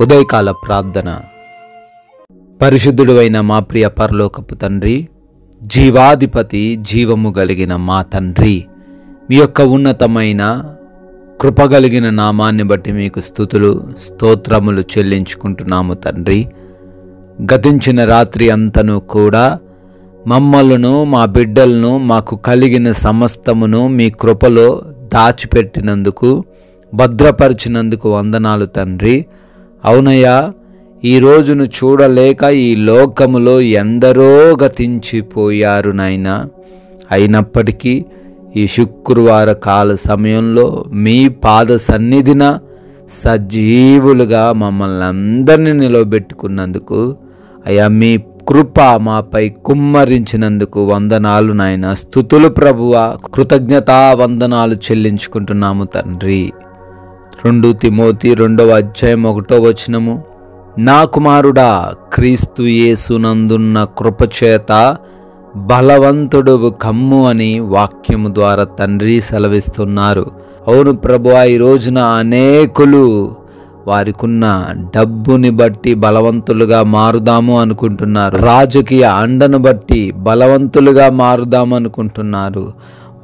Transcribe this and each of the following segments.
ఉదయకాల ప్రార్థన. పరిశుద్ధుడైన మా ప్రియ పరలోకపు తండ్రి, జీవాధిపతి, జీవము కలిగిన మా తండ్రి, మీ యొక్క ఉన్నతమైన కృపగలిగిన నామాన్ని బట్టి మీకు స్తుతులు స్తోత్రములు చెల్లించుకుంటున్నాము తండ్రి. గతించిన రాత్రి అంతను కూడా మమ్మలను, మా బిడ్డలను, మాకు కలిగిన సమస్తమును మీ కృపలో దాచిపెట్టినందుకు, భద్రపరిచినందుకు వందనాలు తండ్రి. అవునయ్యా, ఈ రోజును చూడలేక ఈ లోకములో ఎందరో గతించిపోయారు నాయనా. అయినప్పటికీ ఈ శుక్రవార కాల సమయంలో మీ పాద సన్నిధిన సజీవులుగా మమ్మల్ని అందరినీ నిలవబెట్టుకున్నందుకు, అయ్యా మీ కృప మాపై కుమ్మరించినందుకు వందనాలు నాయన. స్తుతులు ప్రభువా, కృతజ్ఞతా వందనాలు చెల్లించుకుంటున్నాము తండ్రి. 2 తిమోతి 2:1 నా కుమారుడా, క్రీస్తు యేసునందున్న కృపచేత బలవంతుడు కమ్ము అని వాక్యము ద్వారా తండ్రి సెలవిస్తున్నారు. అవును ప్రభువా, ఈ రోజున అనేకులు వారికున్న డబ్బుని బట్టి బలవంతులుగా మారుదాము అనుకుంటున్నారు, రాజకీయ అండను బట్టి బలవంతులుగా మారుదాము అనుకుంటున్నారు,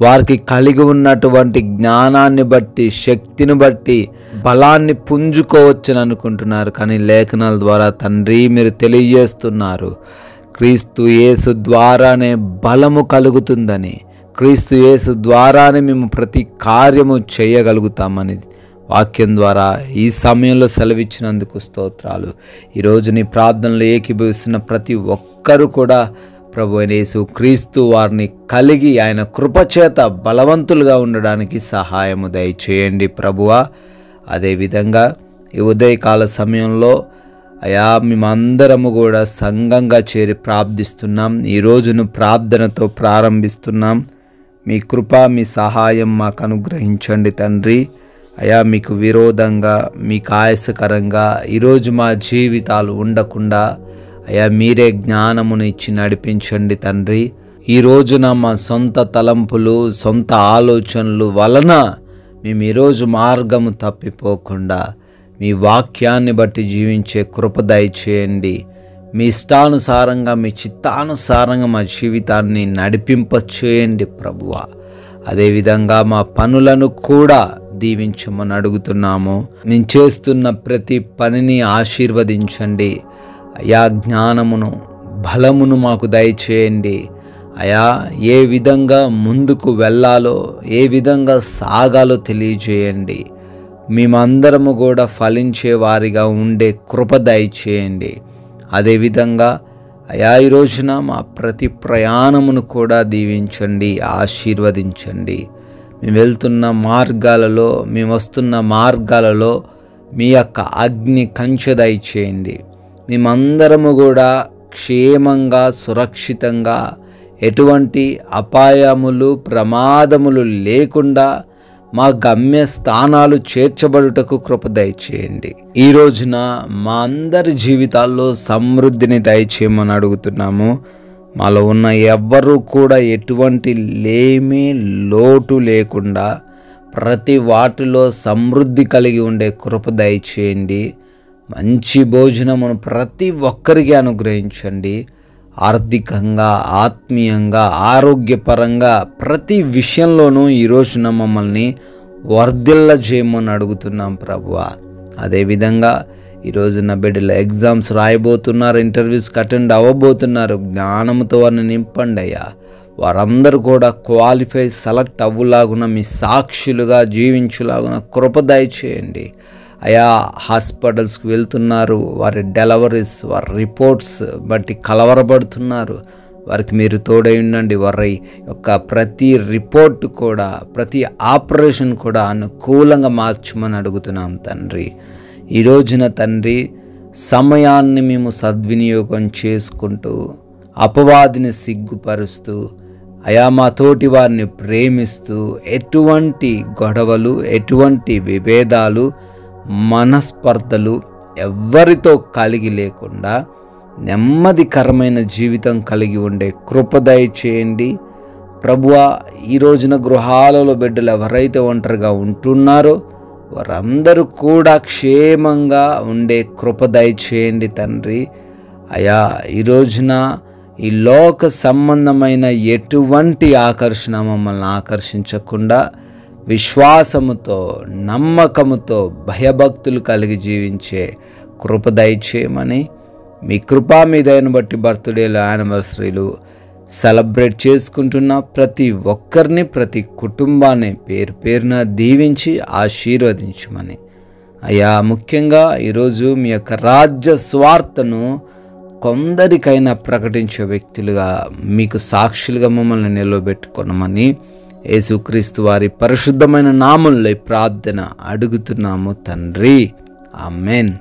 వారికి కలిగి ఉన్నటువంటి జ్ఞానాన్ని బట్టి, శక్తిని బట్టి బలాన్ని పుంజుకోవచ్చని అనుకుంటున్నారు. కానీ లేఖనాల ద్వారా తండ్రి మీరు తెలియజేస్తున్నారు, క్రీస్తు యేసు ద్వారానే బలము కలుగుతుందని, క్రీస్తు యేసు ద్వారానే మేము ప్రతి కార్యము చేయగలుగుతామని వాక్యం ద్వారా ఈ సమయంలో సెలవిచ్చినందుకు స్తోత్రాలు. ఈరోజు నీ ప్రార్థనలు ఏకీభవిస్తున్న ప్రతి ఒక్కరూ కూడా ప్రభు అయిన యేసు క్రీస్తు వారిని కలిగి ఆయన కృపచేత బలవంతులుగా ఉండడానికి సహాయము దయచేయండి ప్రభువా. అదేవిధంగా ఈ ఉదయకాల సమయంలో అయా మేమందరము కూడా సంఘంగా చేరి ప్రార్థిస్తున్నాం. ఈ రోజును ప్రార్థనతో ప్రారంభిస్తున్నాం. మీ కృప, మీ సహాయం మాకు అనుగ్రహించండి తండ్రి. అయా మీకు విరోధంగా, మీకు ఆయాసకరంగా ఈరోజు మా జీవితాలు ఉండకుండా అయా మీరే జ్ఞానమును ఇచ్చి నడిపించండి తండ్రి. ఈ రోజున మా సొంత తలంపులు, సొంత ఆలోచనలు వలన మేము ఈరోజు మార్గము తప్పిపోకుండా మీ వాక్యాన్ని బట్టి జీవించే కృప దయచేయండి. మీ ఇష్టానుసారంగా, మీ చిత్తానుసారంగా మా జీవితాన్ని నడిపింపచేయండి ప్రభువా. అదేవిధంగా మా పనులను కూడా దీవించమని అడుగుతున్నాము. మేము చేస్తున్న ప్రతి పనిని ఆశీర్వదించండి అయా. జ్ఞానమును, బలమును మాకు దయచేయండి అయా. ఏ విధంగా ముందుకు వెళ్ళాలో, ఏ విధంగా సాగాలో తెలియజేయండి. మేమందరము కూడా ఫలించే వారిగా ఉండే కృప దయచేయండి. అదేవిధంగా అయా ఈ రోజున మా ప్రతి ప్రయాణమును కూడా దీవించండి, ఆశీర్వదించండి. మేము వెళ్తున్న మార్గాలలో, మేము వస్తున్న మార్గాలలో మీ యొక్క అగ్ని కంచె దయచేయండి. మేమందరము కూడా క్షేమంగా, సురక్షితంగా, ఎటువంటి అపాయములు, ప్రమాదములు లేకుండా మా గమ్య స్థానాలు చేర్చబడుటకు కృప దయచేయండి. ఈ రోజున మా అందరి జీవితాల్లో సమృద్ధిని దయచేయమని అడుగుతున్నాము. మాలో ఉన్న ఎవ్వరూ కూడా ఎటువంటి లేమి, లోటు లేకుండా ప్రతి వాటిలో సమృద్ధి కలిగి ఉండే కృప దయచేయండి. మంచి భోజనమును ప్రతి ఒక్కరికి అనుగ్రహించండి. ఆర్థికంగా, ఆత్మీయంగా, ఆరోగ్యపరంగా ప్రతి విషయంలోనూ ఈ రోజున మమ్మల్ని వర్ధిల్ల చేయమని అడుగుతున్నాం ప్రభువా. అదేవిధంగా ఈరోజు నా బిడ్డలు ఎగ్జామ్స్ రాయబోతున్నారు, ఇంటర్వ్యూస్కి అటెండ్ అవ్వబోతున్నారు. జ్ఞానంతో వారిని నింపండి అయ్యా. వారందరూ కూడా క్వాలిఫై, సెలెక్ట్ అవ్వులాగున, మీ సాక్షులుగా జీవించులాగున కృప దయచేయండి అయా. హాస్పిటల్స్కి వెళ్తున్నారు, వారి డెలివరీస్, వారి రిపోర్ట్స్ బట్టి కలవరపడుతున్నారు. వారికి మీరు తోడై ఉండండి. వారి యొక్క ప్రతి రిపోర్ట్ కూడా, ప్రతి ఆపరేషన్ కూడా అనుకూలంగా మార్చమని అడుగుతున్నాం తండ్రి. ఈ రోజున తండ్రి సమయాన్ని మేము సద్వినియోగం చేసుకుంటూ, అపవాదిని సిగ్గుపరుస్తూ అయా మా తోటి వారిని ప్రేమిస్తూ, ఎటువంటి గొడవలు, ఎటువంటి విభేదాలు, మనస్పర్ధలు ఎవ్వరితో కలిగి లేకుండా నెమ్మదికరమైన జీవితం కలిగి ఉండే కృప దయచేయండి ప్రభువా. ఈ రోజున గృహాలలో బిడ్డలు ఎవరైతే ఒంటరిగా ఉంటున్నారో వారందరూ కూడా క్షేమంగా ఉండే కృప దయచేయండి తండ్రి. అయా ఈ రోజున ఈ లోక సంబంధమైన ఎటువంటి ఆకర్షణ మమ్మల్ని ఆకర్షించకుండా విశ్వాసముతో, నమ్మకముతో, భయభక్తులు కలిగి జీవించే కృప దయచేయమని, మీ కృపా మీ దయను బట్టి బర్త్డేలు, యానివర్సరీలు సెలబ్రేట్ చేసుకుంటున్న ప్రతి ఒక్కరిని, ప్రతి కుటుంబాన్ని పేరు పేరున దీవించి ఆశీర్వదించమని, అయ్యా ముఖ్యంగా ఈరోజు మీ యొక్క రాజ్య స్వార్థను కొందరికైనా ప్రకటించే వ్యక్తులుగా, మీకు సాక్షులుగా మమ్మల్ని నిలవబెట్టుకున్నామని యేసుక్రీస్తు వారి పరిశుద్ధమైన నామంలో ప్రార్థన అడుగుతున్నాము తండ్రి. ఆమెన్.